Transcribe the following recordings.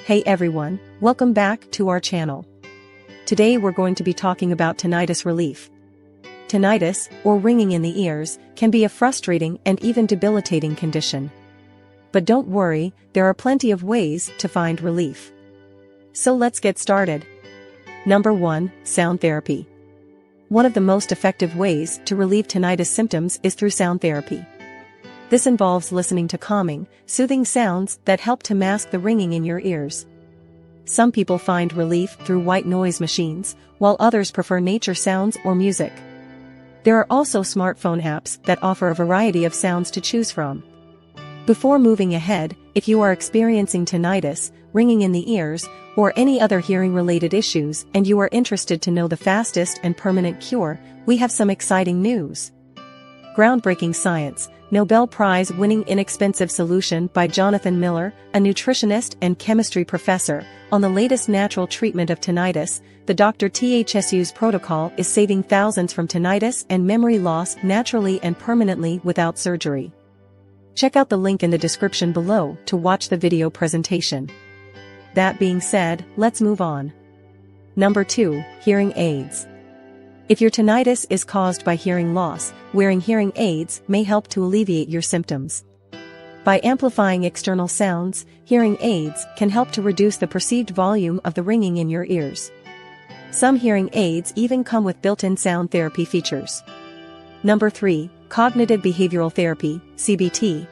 Hey everyone, welcome back to our channel. Today we're going to be talking about tinnitus relief. Tinnitus, or ringing in the ears, can be a frustrating and even debilitating condition. But don't worry, there are plenty of ways to find relief. So let's get started. Number 1, sound therapy. One of the most effective ways to relieve tinnitus symptoms is through sound therapy. This involves listening to calming, soothing sounds that help to mask the ringing in your ears. Some people find relief through white noise machines, while others prefer nature sounds or music. There are also smartphone apps that offer a variety of sounds to choose from. Before moving ahead, if you are experiencing tinnitus, ringing in the ears, or any other hearing-related issues and you are interested to know the fastest and permanent cure, we have some exciting news. Groundbreaking science, Nobel Prize-winning inexpensive solution by Jonathan Miller, a nutritionist and chemistry professor, on the latest natural treatment of tinnitus. The Dr. THSU's protocol is saving thousands from tinnitus and memory loss naturally and permanently without surgery. Check out the link in the description below to watch the video presentation. That being said, let's move on. Number 2, hearing aids. If your tinnitus is caused by hearing loss, wearing hearing aids may help to alleviate your symptoms. By amplifying external sounds, hearing aids can help to reduce the perceived volume of the ringing in your ears. Some hearing aids even come with built-in sound therapy features. Number 3, cognitive behavioral therapy, CBT.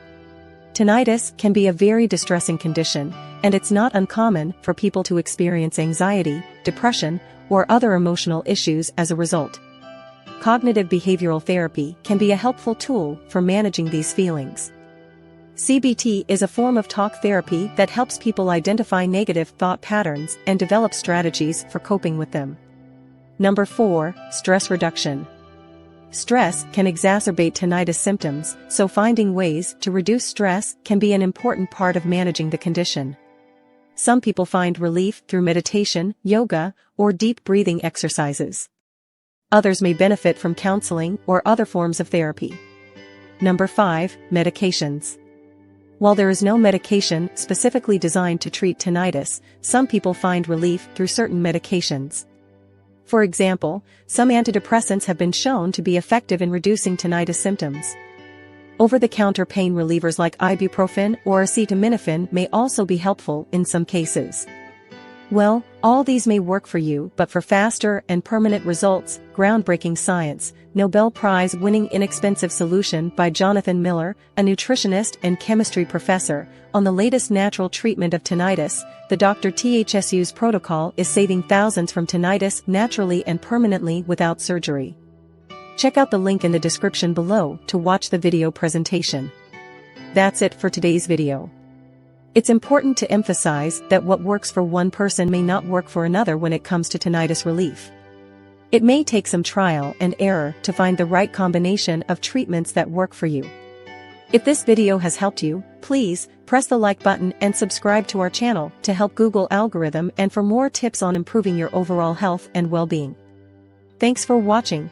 Tinnitus can be a very distressing condition, and it's not uncommon for people to experience anxiety, depression, or other emotional issues as a result. Cognitive behavioral therapy can be a helpful tool for managing these feelings. CBT is a form of talk therapy that helps people identify negative thought patterns and develop strategies for coping with them. Number 4, stress reduction. Stress can exacerbate tinnitus symptoms, so finding ways to reduce stress can be an important part of managing the condition. Some people find relief through meditation, yoga, or deep breathing exercises. Others may benefit from counseling or other forms of therapy. Number 5, medications. While there is no medication specifically designed to treat tinnitus, some people find relief through certain medications. For example, some antidepressants have been shown to be effective in reducing tinnitus symptoms. Over-the-counter pain relievers like ibuprofen or acetaminophen may also be helpful in some cases. Well, all these may work for you, but for faster and permanent results, groundbreaking science, Nobel Prize-winning inexpensive solution by Jonathan Miller, a nutritionist and chemistry professor, on the latest natural treatment of tinnitus. The Dr. THSU's protocol is saving thousands from tinnitus naturally and permanently without surgery. Check out the link in the description below to watch the video presentation. That's it for today's video. It's important to emphasize that what works for one person may not work for another when it comes to tinnitus relief. It may take some trial and error to find the right combination of treatments that work for you. If this video has helped you, please press the like button and subscribe to our channel to help Google algorithm and for more tips on improving your overall health and well-being. Thanks for watching.